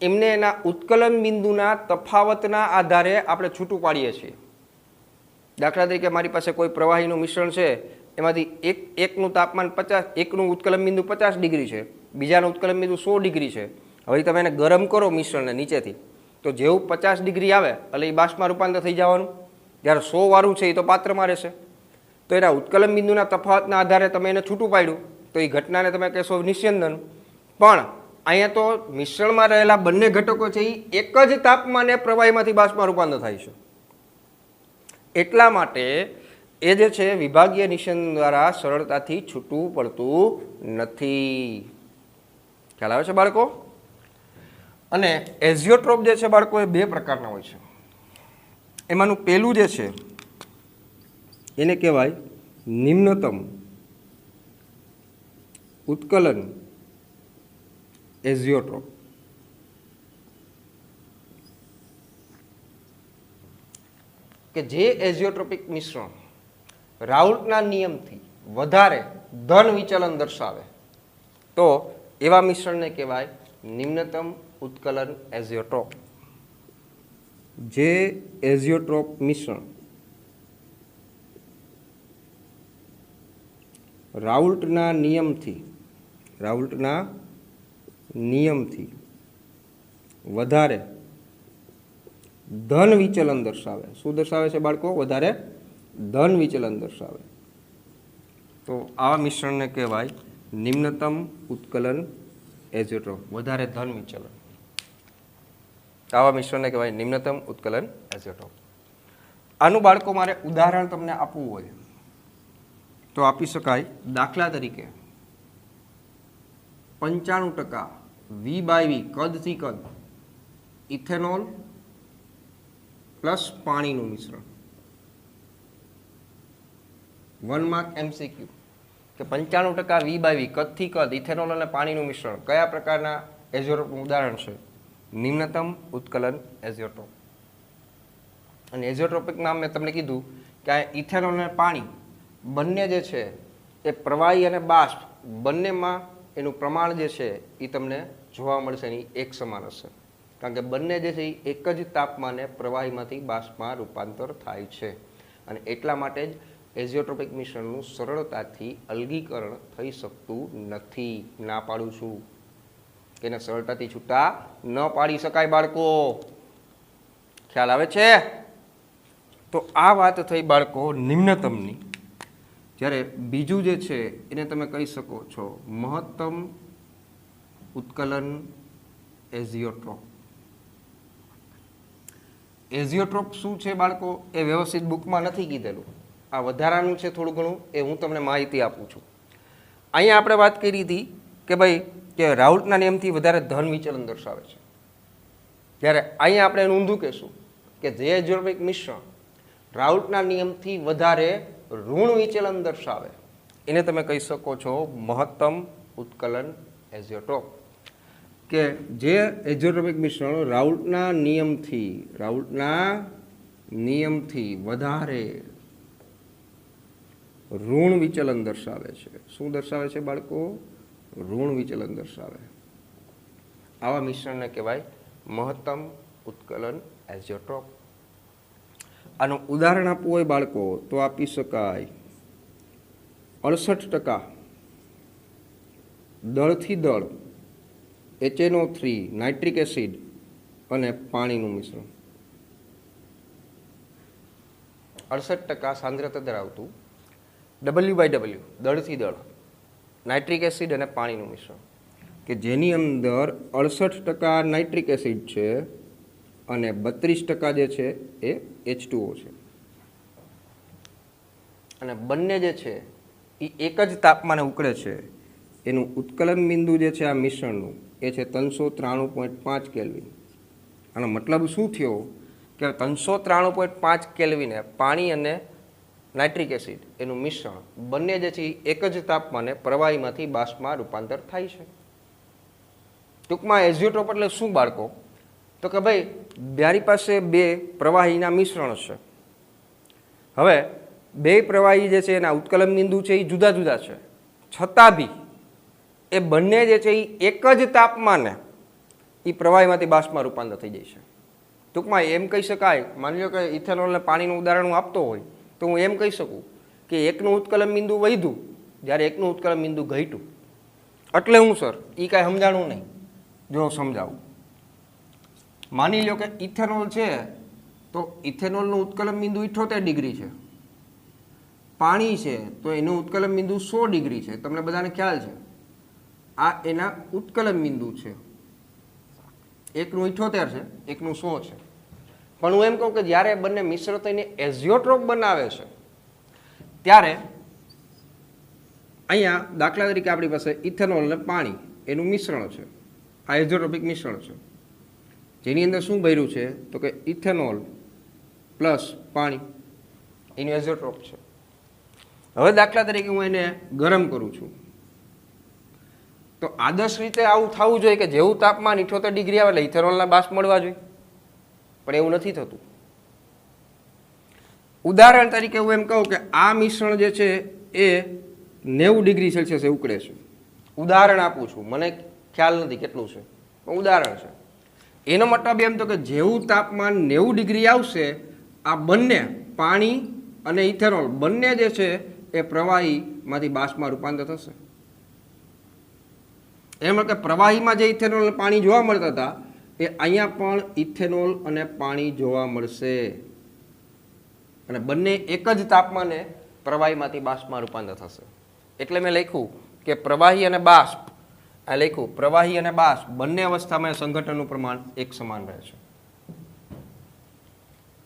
એમને એના ઉત્કલન બિંદુના તફાવતના આધારે આપણે છૂટું પાડીએ છીએ. દાખલા તરીકે મારી પાસે કોઈ પ્રવાહીનું મિશ્રણ છે, એમાંથી એકનું તાપમાન 50, એકનું ઉત્કલન બિંદુ 50 ડિગ્રી છે, બીજાનું ઉત્કલન બિંદુ 100 ડિગ્રી છે. હવે તમે એને ગરમ કરો મિશ્રણને નીચેથી, તો જેવું 50 ડિગ્રી આવે એટલે એ બાષ્પમાં રૂપાંતર થઈ જવાનું, જ્યારે 100 વાળું છે એ તો પાત્રમાં રહેશે. તો એના ઉત્કલન બિંદુના તફાવતના આધારે તમે એને છૂટું પાડ્યું તો એ ઘટનાને તમે કહેશો નિસ્યંદન. પણ અહીંયા તો મિશ્રણમાં રહેલા બંને ઘટકો છે એ એક જ તાપમાને પ્રવાહીમાંથી બાષ્પમાં રૂપાંતર થાય છે. એટલા માટે એ જે છે વિભાગીય નિસ્યંદન દ્વારા સરળતાથી છૂટું પડતું નથી. ખ્યાલ આવે છે બાળકો? અને એઝિયોટ્રોપ જે છે બાળકો એ બે પ્રકારના હોય છે. એમાંનું પહેલું જે છે એને કહેવાય નિમ્નતમ ઉત્કલન એઝિયોટ્રોપ. કે જે એઝિયોટ્રોપિક મિશ્રણ રાઉલ્ટના નિયમથી વધારે ધન વિચલન દર્શાવે તો એવા મિશ્રણને કહેવાય નિમ્નતમ ઉત્કલન એઝિયોટ્રોપ. જે એઝિયોટ્રોપ મિશ્રણ રાઉલ્ટના નિયમથી વધારે ધન વિચલન દર્શાવે. શું દર્શાવે છે બાળકો? વધારે ધન વિચલન દર્શાવે. તો આવા મિશ્રણને કહેવાય નિમ્નતમ ઉત્કલન એઝોટ્રોપ. વધારે ધન વિચલન. આવા મિશ્રણને કહેવાય નિમ્નતમ ઉત્કલન એઝોટ્રોપ. આનું બાળકો મારે ઉદાહરણ તમને આપવું હોય તો આપી શકાય. દાખલા તરીકે 95% V/V કદથી કદ ઇથેનોલ પ્લસ પાણીનું મિશ્રણ. 1 માર્ક MCQ કે 95% V/V કદથી કદ ઇથેનોલ અને પાણીનું મિશ્રણ કયા પ્રકારના એઝોટ્રોપનું ઉદાહરણ છે? નિમ્નતમ ઉત્કલન એઝોટ્રોપ. અને એઝોટ્રોપિકમાં મેં તમને કીધું કે આ ઇથેનોલ અને પાણી બંને જે છે એ પ્રવાહી અને બાષ્પ બંનેમાં એનું પ્રમાણ જે છે એ તમને જોવા મળશે એની એક સમાન હશે. કારણ કે બંને જે છે એ એક જ તાપમાને પ્રવાહીમાંથી બાષ્પમાં રૂપાંતર થાય છે. અને એટલા માટે જ એઝિયોટ્રોપિક મિશ્રણનું સરળતાથી અલગીકરણ થઈ શકતું નથી. ના પાડું છું કે એને સરળતાથી છૂટા ન પાડી શકાય બાળકો. ખ્યાલ આવે છે? તો આ વાત થઈ બાળકો નિમ્નતમની. જ્યારે બીજું જે છે એને તમે કહી શકો છો મહત્તમ ઉત્કલન એઝિયોટ્રોપ. એઝિયોટ્રોપ શું છે બાળકો એ વ્યવસ્થિત બુકમાં નથી કીધેલું. આ વધારાનું છે થોડું ઘણું, એ હું તમને માહિતી આપું છું. અહીંયા આપણે વાત કરી હતી કે ભાઈ કે રાઉલ્ટના નિયમથી વધારે ધન વિચલન દર્શાવે છે. જ્યારે અહીંયા આપણે એનું ઊંધું કહેશું કે જે એઝિયોટ્રોપિક મિશ્રણ રાઉલ્ટના નિયમથી વધારે ઋણ વિચલન દર્શાવે એને તમે કહી શકો છો મહત્તમ ઉત્કલન એઝિયોટ્રોપ. કે જે એઝિયોટ્રોપિક મિશ્રણ રાઉલ્ટના નિયમથી વધારે ઋણ વિચલન દર્શાવે છે. શું દર્શાવે છે બાળકો? ઋણ વિચલન દર્શાવે. આવા મિશ્રણને કહેવાય મહત્તમ ઉત્કલન એઝિયોટ્રોપ. આનું ઉદાહરણ આપવું હોય બાળકો તો આપી શકાય 68% દળથી દળ HNO3 નાઇટ્રિક એસિડ અને પાણીનું મિશ્રણ. 68% સાંદ્રતા ધરાવતું W/W દળથી દળ નાઇટ્રિક એસિડ અને પાણીનું મિશ્રણ કે જેની અંદર 68% નાઇટ્રિક એસિડ છે અને 32% જે છે એ H2O છે. અને બંને જે છે એ એક જ તાપમાને ઉકળે છે. એનું ઉત્કલન બિંદુ જે છે આ મિશ્રણનું એ છે 393.5 કેલ્વિન. આનો મતલબ શું થયો કે 393.5 કેલ્વિને પાણી અને નાઇટ્રિક એસિડ એનું મિશ્રણ બંને જે છે એક જ તાપમાને પ્રવાહીમાંથી બાષ્પમાં રૂપાંતર થાય છે. ટૂંકમાં એઝિયોટ્રોપ એટલે શું બાળકો? તો કે ભાઈ મારી પાસે બે પ્રવાહીના મિશ્રણ છે. હવે બે પ્રવાહી જે છે એના ઉત્કલન બિંદુ છે એ જુદા જુદા છે, છતાં બી એ બંને જે છે એ એક જ તાપમાને એ પ્રવાહીમાંથી બાષ્પમાં રૂપાંતર થઈ જાય છે. ટૂંકમાં એમ કહી શકાય, માની લો કે ઇથેનોલ અને પાણીનું ઉદાહરણ હું આપતો હોય તો હું એમ કહી શકું કે એકનું ઉત્કલન બિંદુ વધ્યું જ્યારે એકનું ઉત્કલન બિંદુ ઘટ્યું. એટલે હું સર એ કાંઈ સમજાણું નહીં. જો સમજાવું, માની લો કે ઇથેનોલ છે તો ઇથેનોલનું ઉત્કલન બિંદુ 78 ડિગ્રી છે. પાણી છે તો એનું ઉત્કલન બિંદુ 100 ડિગ્રી છે. તમને બધાને ખ્યાલ છે આ એના ઉત્કલન બિંદુ છે. એકનું 78 છે, એકનું 100 છે. પણ હું એમ કહું કે જ્યારે બંને મિશ્ર થઈને એઝિયોટ્રોપ બનાવે છે ત્યારે અહીંયા દાખલા તરીકે આપણી પાસે ઇથેનોલ અને પાણી એનું મિશ્રણ છે. આ એઝિયોટ્રોપિક મિશ્રણ છે જેની અંદર શું ભર્યું છે તો કે ઇથેનોલ પ્લસ પાણી એનું એઝિયોટ્રોપ છે. હવે દાખલા તરીકે હું એને ગરમ કરું છું તો આદર્શ રીતે આવું થવું જોઈએ કે જેવું તાપમાન 78 ડિગ્રી આવે એટલે ઇથેનોલના બાષ્પ મળવા જોઈએ, પણ એવું નથી થતું. ઉદાહરણ તરીકે હું એમ કહું કે આ મિશ્રણ જે છે એ 90 ડિગ્રી સેલ્સિયસે ઉકળે છે. ઉદાહરણ આપું છું, મને ખ્યાલ નથી કેટલું છે, પણ ઉદાહરણ છે. એનો મતલબ એમ તો કે જેવું તાપમાન 90 ડિગ્રી આવશે આ બંને પાણી અને ઇથેનોલ બંને જે છે એ પ્રવાહીમાંથી બાષ્પમાં રૂપાંતર થશે. એમ કે પ્રવાહીમાં જે ઇથેનોલ અને પાણી જોવા મળતા હતા એ અહીંયા પણ ઇથેનોલ અને પાણી જોવા મળશે અને બંને એક જ તાપમાને પ્રવાહીમાંથી બાષ્પમાં રૂપાંતર થશે. એટલે મેં લખ્યું કે પ્રવાહી અને બાષ્પ, આ લખ્યું પ્રવાહી અને બાષ્પ બંને અવસ્થામાં સંઘટનનું પ્રમાણ એક સમાન રહે છે.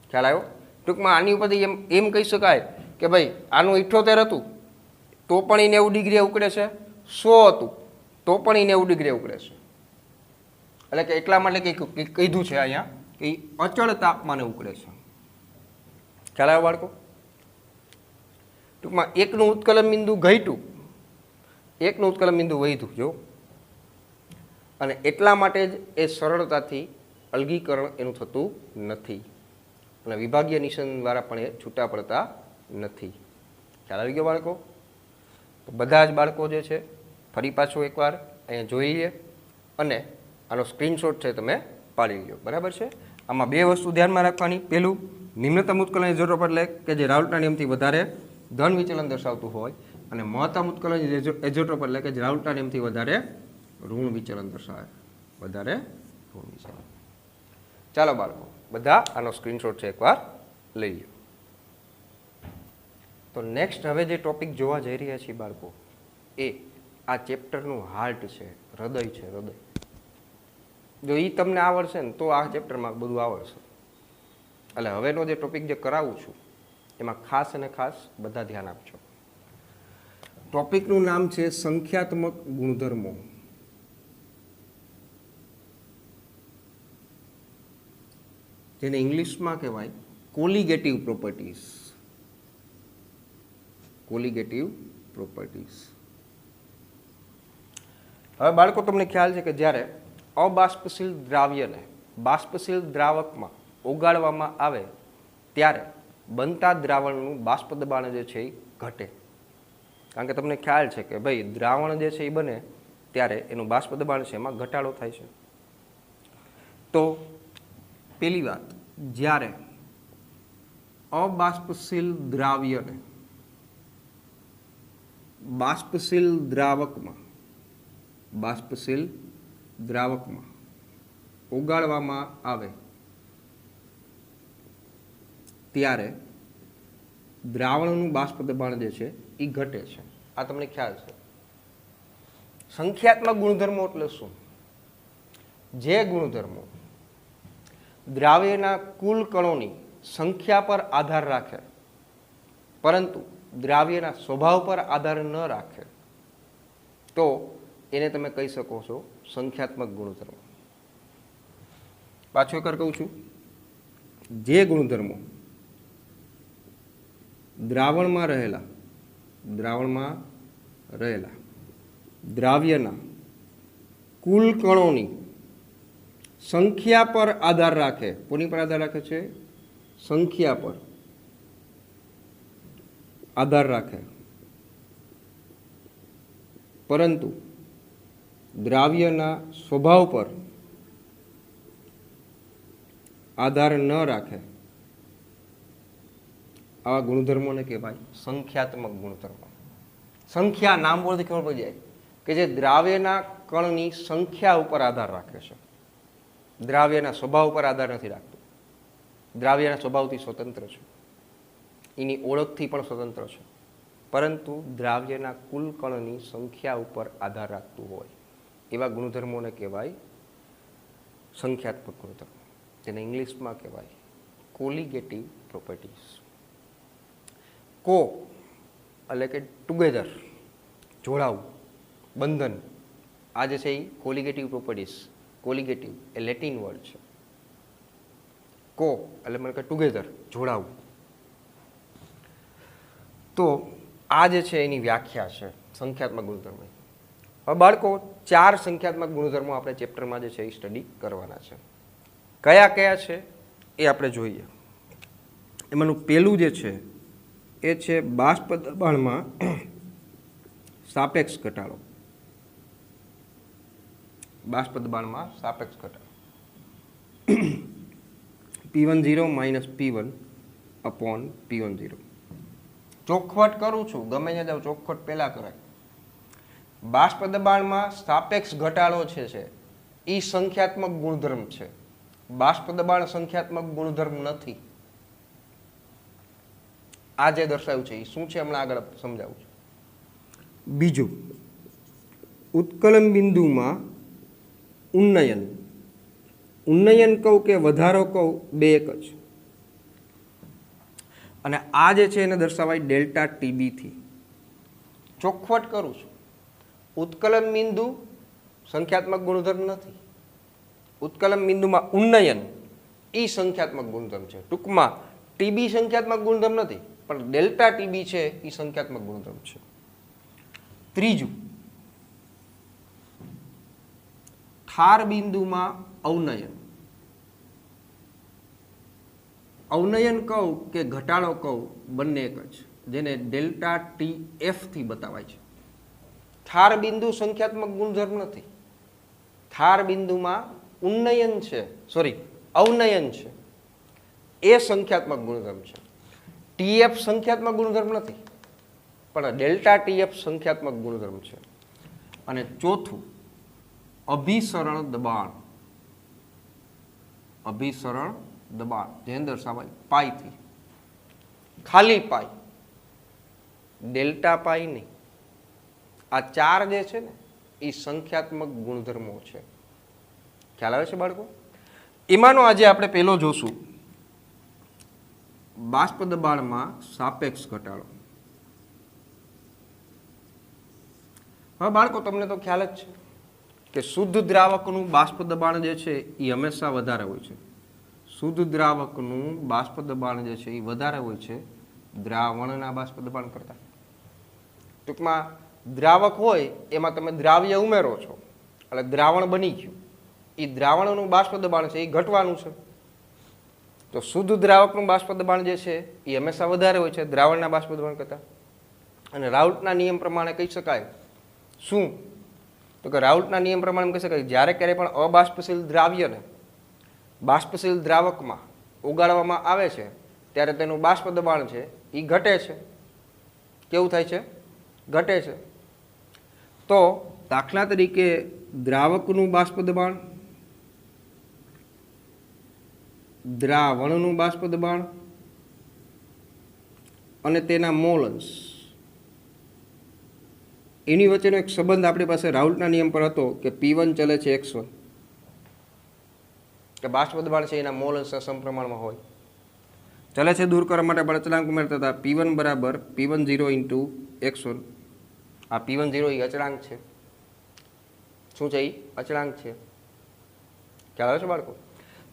ખ્યાલ આવ્યો? ટૂંકમાં આની ઉપરથી એમ કહી શકાય કે ભાઈ આનું 78 હતું તો પણ એ 90 ડિગ્રી ઉકળે છે, 100 હતું તો પણ એ 90 ડિગ્રી ઉકળે છે. એટલે કે એટલા માટે કીધું છે અહીંયા કે અચળ તાપમાને ઉકળે છે. ખ્યાલ આવ્યો બાળકો? ટૂંકમાં એકનું ઉત્કલન બિંદુ ઘટ્યું, એકનું ઉત્કલન બિંદુ વધ્યું જો, અને એટલા માટે જ એ સરળતાથી અલગીકરણ એનું થતું નથી અને વિભાગીય નિશાન દ્વારા પણ એ છૂટા પડતા નથી. ખ્યાલ આવી ગયો બાળકો? તો બધા જ બાળકો જે છે ફરી પાછું એકવાર અહીંયા જોઈ લે અને આનો સ્ક્રીનશોટ છે તમે પાડી લો. બરાબર છે? આમાં બે વસ્તુ ધ્યાનમાં રાખવાની. પહેલું, નિમ્નતમ ઉત્કલન એઝોટ્રોપ એટલે કે જે રાઉલ્ટના નિયમથી વધારે ધન વિચલન દર્શાવતું હોય, અને મહત્તમ ઉત્કલન એઝોટ્રોપ એટલે કે જે રાઉલ્ટના નિયમથી વધારે ઋણ વિચલન દર્શાવે, વધારે ઋણ વિચલન. ચાલો બાળકો બધા આનો સ્ક્રીનશોટ છે એકવાર લઈ લો. તો નેક્સ્ટ હવે જે ટોપિક જોવા જઈ રહ્યા છીએ બાળકો એ આ ચેપ્ટરનું હાર્ટ છે, હૃદય છે, હૃદય. જો એ તમને આવડશે ને તો આ ચેપ્ટરમાં બધું આવડશે. એટલે હવેનો જે ટોપિક જે કરાવું છું એમાં ખાસ અને ખાસ બધા ધ્યાન આપજો. ટોપિકનું નામ છે સંખ્યાત્મક ગુણધર્મો. જેને ઇંગ્લિશમાં કહેવાય કોલિગેટિવ પ્રોપર્ટીઝ. Colligative properties. હવે બાળકો તમને ખ્યાલ છે કે જ્યારે અબાષ્પશીલ દ્રાવ્યને બાષ્પશીલ દ્રાવકમાં ઓગાળવામાં આવે ત્યારે બનતા દ્રાવણનું બાષ્પ દબાણ જે છે એ ઘટે. કારણ કે તમને ખ્યાલ છે કે ભાઈ દ્રાવણ જે છે એ બને ત્યારે એનું બાષ્પ દબાણ છે એમાં ઘટાડો થાય છે. તો પહેલી વાત, જ્યારે અબાષ્પશીલ દ્રાવ્યને બાષ્પશીલ દ્રાવકમાં ઓગાળવામાં આવે ત્યારે દ્રાવણનું બાષ્પ દબાણ જે છે એ ઘટે છે. આ તમને ખ્યાલ છે. સંખ્યાત્મક ગુણધર્મો એટલે શું? જે ગુણધર્મો દ્રાવ્યના કુલ કણોની સંખ્યા પર આધાર રાખે પરંતુ દ્રાવ્યના સ્વભાવ પર આધાર ન રાખે તો એને તમે કહી શકો છો સંખ્યાત્મક ગુણધર્મો. પાછું એકવાર કહું છું, જે ગુણધર્મો દ્રાવણમાં રહેલા દ્રાવ્યના કુલ કણોની સંખ્યા પર આધાર રાખે. કોની પર આધાર રાખે છે? સંખ્યા પર આધાર રાખે પરંતુ દ્રાવ્યના સ્વભાવ પર આધાર ન રાખે, આવા ગુણધર્મોને કહેવાય સંખ્યાત્મક ગુણધર્મો. સંખ્યા નામ બોલથી ખબર પડી જાય કે જે દ્રાવ્યના કણની સંખ્યા ઉપર આધાર રાખે છે, દ્રાવ્યના સ્વભાવ પર આધાર નથી રાખતું. દ્રાવ્યના સ્વભાવથી સ્વતંત્ર છે, એની ઓળખથી પણ સ્વતંત્ર છે, પરંતુ દ્રાવ્યના કુલ કણની સંખ્યા ઉપર આધાર રાખતું હોય એવા ગુણધર્મોને કહેવાય સંખ્યાત્મક ગુણધર્મો. જેને ઇંગ્લિશમાં કહેવાય કોલિગેટિવ પ્રોપર્ટીઝ. કો એટલે કે ટુગેધર, જોડાવું, બંધન. આ જે છે એ કોલિગેટિવ પ્રોપર્ટીઝ. કોલિગેટિવ એ લેટિન વર્ડ છે. કો એટલે મને કે ટુગેધર, જોડાવું. તો આ જે છે એની વ્યાખ્યા છે સંખ્યાત્મક ગુણધર્મો. હવે બાળકો 4 સંખ્યાત્મક ગુણધર્મો આપણે ચેપ્ટરમાં જે છે એ સ્ટડી કરવાના છે. કયા કયા છે એ આપણે જોઈએ. એમાંનું પહેલું જે છે એ છે બાષ્પ દબાણમાં સાપેક્ષ ઘટાડો. બાષ્પ દબાણમાં સાપેક્ષ ઘટાડો. P10 - P1 upon P10. ચોખવટ કરું છું, ગમે ત્યાં જાઉં ચોખવટ પહેલાં કરાય. બાષ્પ દબાણમાં સાપેક્ષ ઘટાડો છે એ સંખ્યાત્મક ગુણધર્મ છે. બાષ્પ દબાણ સંખ્યાત્મક ગુણધર્મ નથી. આ જે દર્શાવ્યું છે એ શું છે હમણાં આગળ સમજાવું છું. બીજું, ઉત્કલન બિંદુમાં ઉન્નયન, ઉન્નયન કહું કે વધારો કહું બે એક જ. અને આ જે છે એને દર્શાવાય ડેલ્ટા ટીબી થી. ચોખવટ કરું છું, ઉત્કલન બિંદુ સંખ્યાત્મક ગુણધર્મ નથી. ઉત્કલન બિંદુમાં ઉન્નયન એ સંખ્યાત્મક ગુણધર્મ છે. ટૂંકમાં ટીબી સંખ્યાત્મક ગુણધર્મ નથી, પણ ડેલ્ટા ટીબી છે એ સંખ્યાત્મક ગુણધર્મ છે. ત્રીજું, ઠાર બિંદુમાં અવનયન. અવનયન કહું કે ઘટાડો કહું બંને એક જ, જેને ડેલ્ટા ટી એફ થી બતાવાય છે. ઠાર બિંદુ સંખ્યાત્મક ગુણધર્મ નથી. ઠાર બિંદુમાં ઉન્નયન છે, અવનયન છે, એ સંખ્યાત્મક ગુણધર્મ છે. ટીએફ સંખ્યાત્મક ગુણધર્મ નથી, પણ ડેલ્ટા ટીએફ સંખ્યાત્મક ગુણધર્મ છે. અને ચોથું, અભિસરણ દબાણ. અભિસરણ દબાણ જેને દર્શાવાય પાઈ થી. ખાલી પાઈ, ડેલ્ટા પાઈ નહીં. આ ચાર જે છે ને એ સંખ્યાત્મક ગુણધર્મો છે. ખ્યાલ આવે છે બાળકો? એમાંનો આજે આપણે પહેલો જોશું, બાષ્પ દબાણમાં સાપેક્ષ ઘટાડો. હવે બાળકો તમને તો ખ્યાલ જ છે કે શુદ્ધ દ્રાવકનું બાષ્પ દબાણ જે છે એ હંમેશા વધારે હોય છે. શુદ્ધ દ્રાવકનું બાષ્પ દબાણ જે છે એ વધારે હોય છે દ્રાવણના બાષ્પ દબાણ કરતાં. ટૂંકમાં દ્રાવક હોય એમાં તમે દ્રાવ્ય ઉમેરો છો એટલે દ્રાવણ બની ગયું. એ દ્રાવણનું બાષ્પ દબાણ છે એ ઘટવાનું છે. તો શુદ્ધ દ્રાવકનું બાષ્પ દબાણ જે છે એ હંમેશા વધારે હોય છે દ્રાવણના બાષ્પ દબાણ કરતાં. અને રાઉલ્ટના નિયમ પ્રમાણે કહી શકાય શું? તો કે રાઉલ્ટના નિયમ પ્રમાણે કહી શકાય જ્યારે ક્યારેય પણ અબાષ્પશીલ દ્રાવ્યને બાષ્પશીલ દ્રાવકમાં ઓગાળવામાં આવે છે ત્યારે તેનું બાષ્પ દબાણ છે એ ઘટે છે. કેવું થાય છે? ઘટે છે. તો દાખલા તરીકે દ્રાવકનું બાષ્પ દબાણ, દ્રાવણનું બાષ્પ દબાણ અને તેના મોલ અંશ, એની વચ્ચેનો એક સંબંધ આપણી પાસે રાઉલ્ટના નિયમ પર હતો કે P1 ચલે છે x1, કે બાષ્પ દબાણ છે એના મોલ અંશ સમપ્રમાણમાં હોય. ચલે છે દૂર કરવા માટે આપણે અચળાંક ઉમેરતા હતા. P1 બરાબર P10 ઇન્ટુ x1. આ P10 એ અચળાંક છે. શું છે? એ અચળાંક છે. ખ્યાલ આવે છે બાળકો?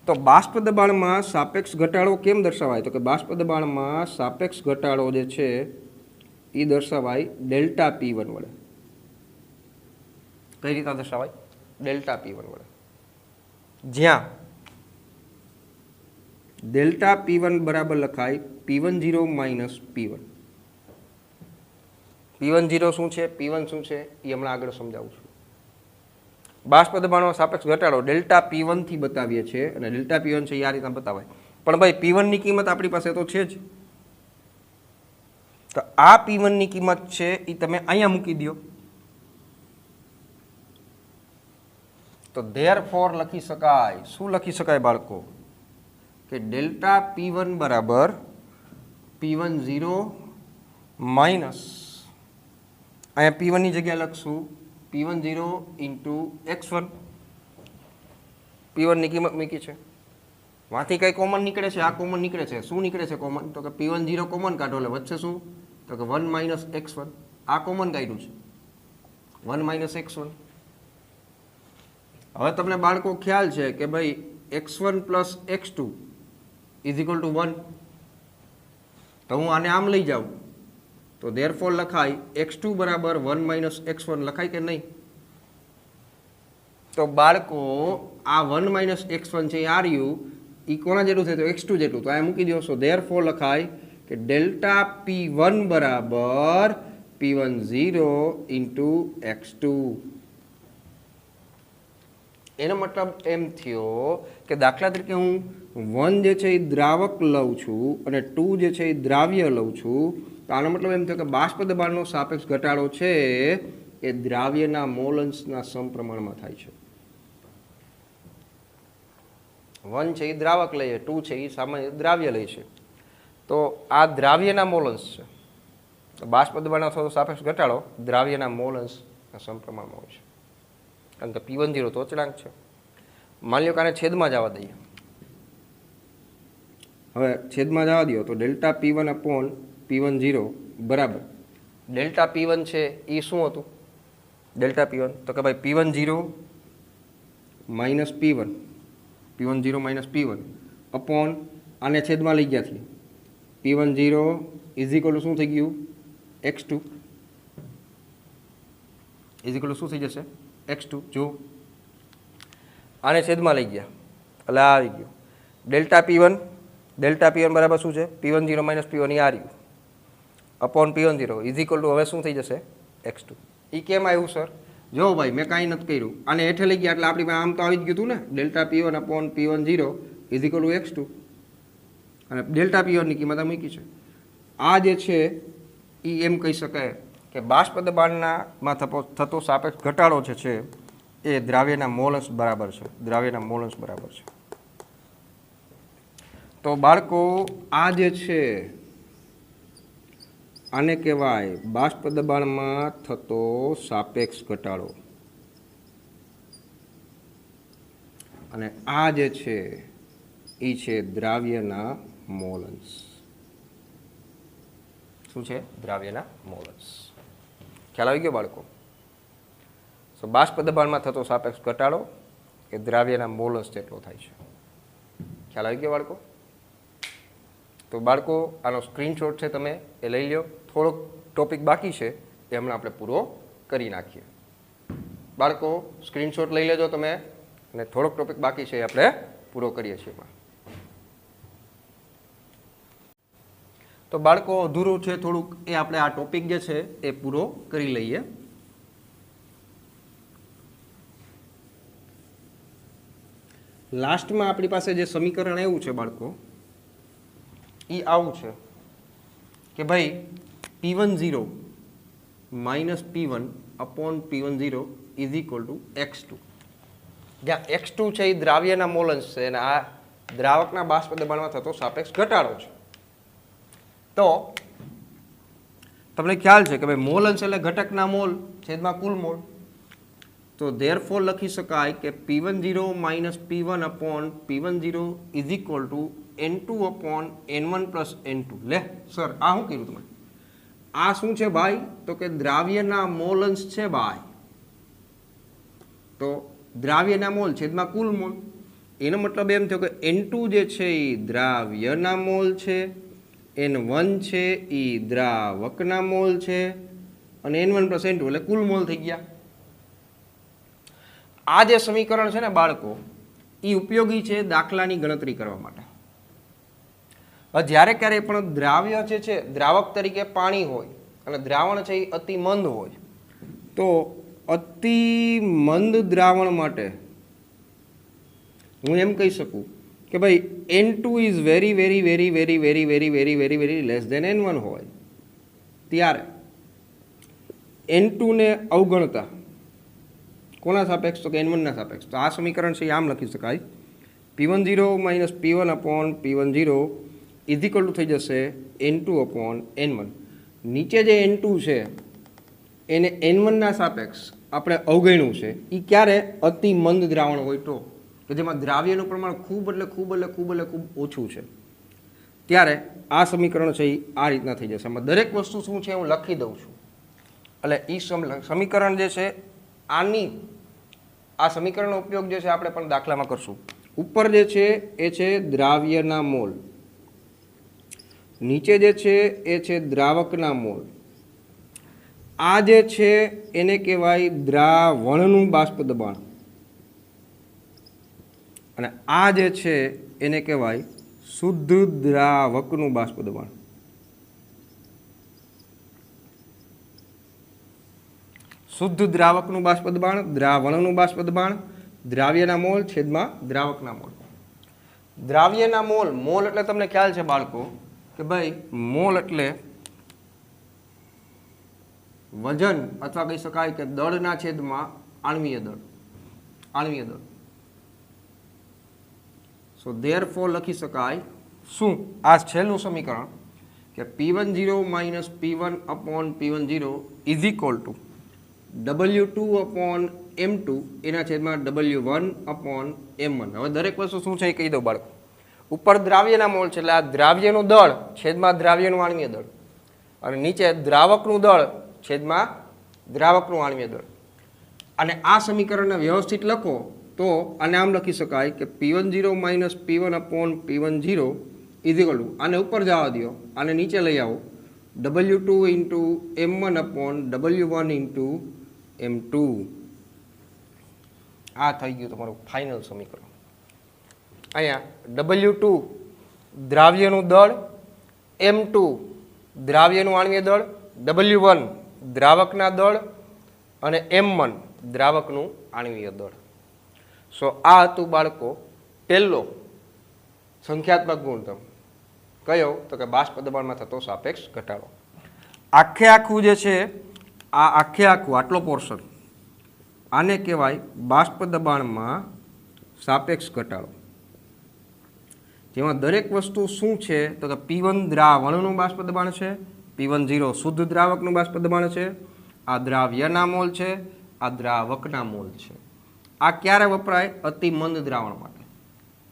તો બાષ્પ દબાણમાં સાપેક્ષ ઘટાડો કેમ દર્શાવાય? તો કે બાષ્પ દબાણમાં સાપેક્ષ ઘટાડો જે છે એ દર્શાવાય ડેલ્ટા P1 વડે. કઈ રીતે દર્શાવાય? ડેલ્ટા P1 વડે. જ્યાં ડેલ્ટા P1 બરાબર લખાય P10 માઇનસ P1. P10 શું છે, P1 શું છે એ હમણાં આગળ સમજાવું છું. બાષ્પ દબાણમાં સાપેક્ષ ઘટાડો ડેલ્ટા P1 થી બતાવીએ છીએ અને ડેલ્ટા P1 છે એ આ રીતના બતાવાય. પણ ભાઈ P1 ની કિંમત આપણી પાસે તો છે જ. તો આ P1 ની કિંમત છે એ તમે અહીંયા મૂકી દો. તો ધેરફોર લખી શકાય. શું લખી શકાય બાળકો? કે ડેલ્ટા P1 બરાબર P10 માઇનસ, અહીંયા P1 ની જગ્યાએ લખશું P10 ઇન્ટુ x1. P1 ની કિંમત મૂકી છે. વાંથી કઈ કોમન નીકળે છે? આ કોમન નીકળે છે. શું નીકળે છે કોમન? તો કે P10 કોમન કાઢો એટલે વચ્ચે શું? તો કે 1 માઇનસ x1. આ કોમન કાઢ્યું છે 1 માઇનસ x1. હવે તમને બાળકો ખ્યાલ છે કે ભાઈ x1 plus x2 is equal to 1. તો હું આને આમ લઈ જાઉં તો ધેરફોર લખાય x2 બરાબર 1 માઇનસ x1 લખાય કે નહીં? તો બાળકો આ 1 માઇનસ x1 છે એ આ રહ્યું એ કોના જેટલું થાય? તો x2 જેટલું. તો આ મૂકી દો. સો ધેરફોર લખાય કે ડેલ્ટા P1 બરાબર P10 ઇન્ટુ x2. એનો મતલબ એમ થયો કે દાખલા તરીકે હું 1 જે છે એ દ્રાવક લઉં છું અને 2 જે છે એ દ્રાવ્ય લઉં છું તો આનો મતલબ એમ થયો કે બાષ્પ દબાણનો સાપેક્ષ ઘટાડો છે એ દ્રાવ્યના મોલ અંશના સમપ્રમાણમાં થાય છે. 1 છે એ દ્રાવક લઈએ, 2 છે એ સામાન્ય દ્રાવ્ય લે છે. તો આ દ્રાવ્યના મોલ અંશ છે. તો બાષ્પ દબાણનો થતો સાપેક્ષ ઘટાડો દ્રાવ્યના મોલ અંશના સમપ્રમાણમાં હોય છે. કારણ કે P10 તો અચળાંક છે. માની લો કે આને છેદમાં જવા દઈએ. હવે છેદમાં જવા દો તો ડેલ્ટા P1 અપોન P10 બરાબર ડેલ્ટા P1 છે એ શું હતું? ડેલ્ટા P1 તો કે ભાઈ P10 minus P1 P10 minus P1 upon આને છેદમાં લઈ ગયા છીએ. P10 ઇઝ ઇક્વલ ટુ શું થઈ ગયું? x2 ઇઝ ઇક્વલ ટુ શું થઈ જશે? x2. જો આને છેદમાં લઈ ગયા એટલે આ આવી ગયું ડેલ્ટા P1 બરાબર શું છે? P10 માઇનસ P1 એ આ રહ્યું upon P10 is equal to હવે શું થઈ જશે? x2. એ કેમ આવ્યું સર? જો ભાઈ મેં કાંઈ નથી કર્યું, આને હેઠે લઈ ગયા એટલે આપણી પાસે આમ તો આવી જ ગયું હતું ને delta P1 upon P10 is equal to x2 અને ડેલ્ટા P1ની કિંમત આ મૂકી છે. આ જે છે એ એમ કહી શકાય કે બાષ્પ દબાણમાં થતો સાપેક્ષ ઘટાડો જે છે એ દ્રાવ્યના મોલ અંશ બરાબર છે. દ્રાવ્યના મોલ અંશ બરાબર છે. તો બાળકો આ જે છે આને કહેવાય બાષ્પ દબાણમાં થતો સાપેક્ષ ઘટાડો અને આ જે છે એ છે દ્રાવ્યના મોલ અંશ. શું છે? દ્રાવ્યના મોલ અંશ. ખ્યાલ આવી ગયો બાળકો? સો બાષ્પ દબાણમાં થતો સાપેક્ષ ઘટાડો એ દ્રાવ્યના મોલ અંશ જેટલો થાય છે. ખ્યાલ આવી ગયો બાળકો? તો બાળકો આનો સ્ક્રીનશોટ છે તમે એ લઈ લો. થોડોક ટોપિક બાકી છે એ હમણાં આપણે પૂરો કરી નાખીએ. બાળકો સ્ક્રીનશોટ લઈ લેજો તમે અને થોડોક ટોપિક બાકી છે એ આપણે પૂરો કરીએ છીએ. તો બાળકો અધૂરું છે થોડુંક એ આપણે આ ટોપિક જે છે એ પૂરો કરી લઈએ. લાસ્ટમાં આપણી પાસે જે સમીકરણ આવ્યું છે બાળકો એ આવું છે કે ભાઈ P10 minus P1 upon P10 is equal to x2. જ્યાં x2 છે એ દ્રાવ્યના મોલ અંશ છે અને આ દ્રાવકના બાષ્પ દબાણમાં થતો સાપેક્ષ ઘટાડો છે. તો તમને ખ્યાલ છે કે ભાઈ મોલ અંશ એટલે ઘટકના મોલ છેદમાં કુલ મોલ. તો ધેરફોર લખી શકાય કે P10 minus P1 upon P10 is equal to N2 upon N1 plus N2. લે સર આ શું કર્યું તમે? આ શું છે ભાઈ? તો કે દ્રાવ્યના મોલ અંશ છે ભાઈ. તો દ્રાવ્યના મોલ છેદમાં કુલ મોલ એનો મતલબ એમ થયો કે N2 જે છે એ દ્રાવ્યના મોલ છે, N1 છે એ દ્રાવકના મોલ છે અને N1 પ્લસ N2 એટલે કુલ મોલ થઈ ગયા. આ જે સમીકરણ છે ને બાળકો એ ઉપયોગી છે દાખલાની ગણતરી કરવા માટે. જ્યારે ક્યારેય પણ દ્રાવ્ય જે છે દ્રાવક તરીકે પાણી હોય અને દ્રાવણ છે એ અતિ મંદ હોય તો અતિ મંદ દ્રાવણ માટે હું એમ કહી શકું કે ભાઈ N2 is very very very very very very very very very less than N1 હોય ત્યારે N2 ને અવગણતા કોના સાપેક્ષ? તો કે N1 ના સાપેક્ષ. તો આ સમીકરણ છે આમ લખી શકાય P10 minus P1 upon P10 is equal to થઈ જશે N2 અપોન N1. નીચે જે N2 છે એને N1 ના સાપેક્ષ આપણે અવગણ્યું છે એ ક્યારે? અતિ મંદ દ્રાવણ હોય તો કે જેમાં દ્રાવ્યનું પ્રમાણ ખૂબ એટલે ખૂબ એટલે ખૂબ એટલે ખૂબ ઓછું છે ત્યારે આ સમીકરણ છે એ આ રીતના થઈ જશે. આમાં દરેક વસ્તુ શું છે હું લખી દઉં છું એટલે એ સમીકરણ જે છે આ સમીકરણનો ઉપયોગ જે છે આપણે પણ દાખલામાં કરશું. ઉપર જે છે એ છે દ્રાવ્યના મોલ, નીચે જે છે એ છે દ્રાવકના મોલ. આ જે છે એને કહેવાય દ્રાવણનું બાષ્પ દબાણ અને આ જે છે એને કહેવાય શુદ્ધ દ્રાવકનું બાષ્પ દબાણ. શુદ્ધ દ્રાવકનું બાષ્પ દબાણ, દ્રાવણનું બાષ્પ દબાણ, દ્રાવ્યના મોલ છેદમાં દ્રાવકના મોલ. દ્રાવ્યના મોલ, મોલ એટલે તમને ખ્યાલ છે બાળકો કે ભાઈ મોલ એટલે વજન અથવા કહી શકાય કે દળના છેદમાં આણ્વીય દળ. આણ્વીય દળ. સો ધેરફોર લખી શકાય શું? આ છેલ્લું સમીકરણ કે P10 minus P1 upon P10 is equal to W2 upon M2 એના છેદમાં W1 અપોન M1. હવે દરેક વસ્તુ શું છે એ કહી દઉં બાળકો. ઉપર દ્રાવ્યના મોલ છે એટલે આ દ્રાવ્યનું દળ છેદમાં દ્રાવ્યનું આણ્વીય દળ, અને નીચે દ્રાવકનું દળ છેદમાં દ્રાવકનું આણ્વીય દળ. અને આ સમીકરણને વ્યવસ્થિત લખો તો આને આમ લખી શકાય કે P10 minus P1 upon P10 is equal to, આને ઉપર જવા દો, આને નીચે લઈ આવો, W2 into M1 upon W1 into M2. આ થઈ ગયું તમારું ફાઇનલ સમીકરણ. અહીંયા W2 દ્રાવ્યનું દળ, M2 દ્રાવ્યનું આણ્વીય દળ, W1 દ્રાવકના દળ અને M1 દ્રાવકનું આણ્વીય દળ. સો આ હતું બાળકો પહેલો સંખ્યાત્મક ગુણધર્મ. કયો? તો કે બાષ્પ દબાણમાં થતો સાપેક્ષ ઘટાડો. આખે આખું જે છે આ આખે આખું આટલો પોર્શન આને કહેવાય બાષ્પ દબાણમાં સાપેક્ષ ઘટાડો, જેમાં દરેક વસ્તુ શું છે તો કે P1 દ્રાવણનું બાષ્પ દબાણ છે, P10 શુદ્ધ દ્રાવકનું બાષ્પ દબાણ છે, આ દ્રાવ્યના મોલ છે, આ દ્રાવકના મોલ છે. આ ક્યારે વપરાય? અતિ મંદ દ્રાવણ માટે,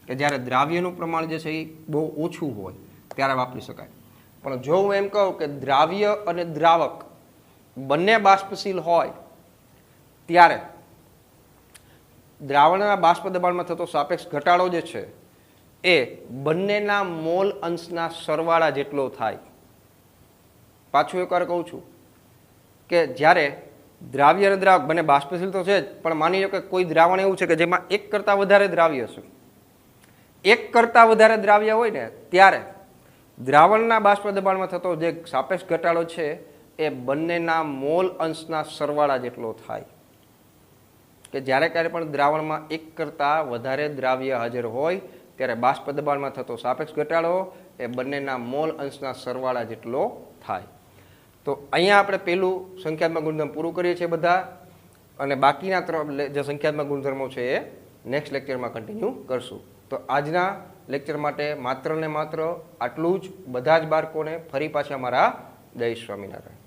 કે જ્યારે દ્રાવ્યનું પ્રમાણ જે છે એ બહુ ઓછું હોય ત્યારે વાપરી શકાય. પણ જો હું એમ કહું કે દ્રાવ્ય અને દ્રાવક બંને બાષ્પશીલ હોય ત્યારે દ્રાવણના બાષ્પ દબાણમાં થતો સાપેક્ષ ઘટાડો જે છે એ બંનેના મોલ અંશના સરવાળા જેટલો થાય. પાછું એકવાર કહું છું કે જ્યારે દ્રાવ્ય અને દ્રાવક બંને બાષ્પશીલ તો છે જ, પણ માની લો કે કોઈ દ્રાવણ એવું છે કે જેમાં એક કરતાં વધારે દ્રાવ્ય છે, એક કરતાં વધારે દ્રાવ્ય હોય ને ત્યારે દ્રાવણના બાષ્પ દબાણમાં થતો જે સાપેક્ષ ઘટાડો છે એ બંનેના મોલ અંશના સરવાળા જેટલો થાય. કે જ્યારે ક્યારે પણ દ્રાવણમાં એક કરતાં વધારે દ્રાવ્ય હાજર હોય ત્યારે બાષ્પ દબાણમાં થતો સાપેક્ષ ઘટાડો એ બંનેના મોલ અંશના સરવાળા જેટલો થાય. તો અહીંયા આપણે પહેલું સંખ્યાત્મક ગુણધર્મ પૂરું કરીએ છીએ બધા, અને બાકીના જે સંખ્યાત્મક ગુણધર્મો છે એ નેક્સ્ટ લેક્ચરમાં કન્ટિન્યુ કરશું. તો આજના લેક્ચર માટે માત્ર ને માત્ર આટલું જ. બધા જ બાળકોને ફરી પાછા મારા જય સ્વામિનારાયણ.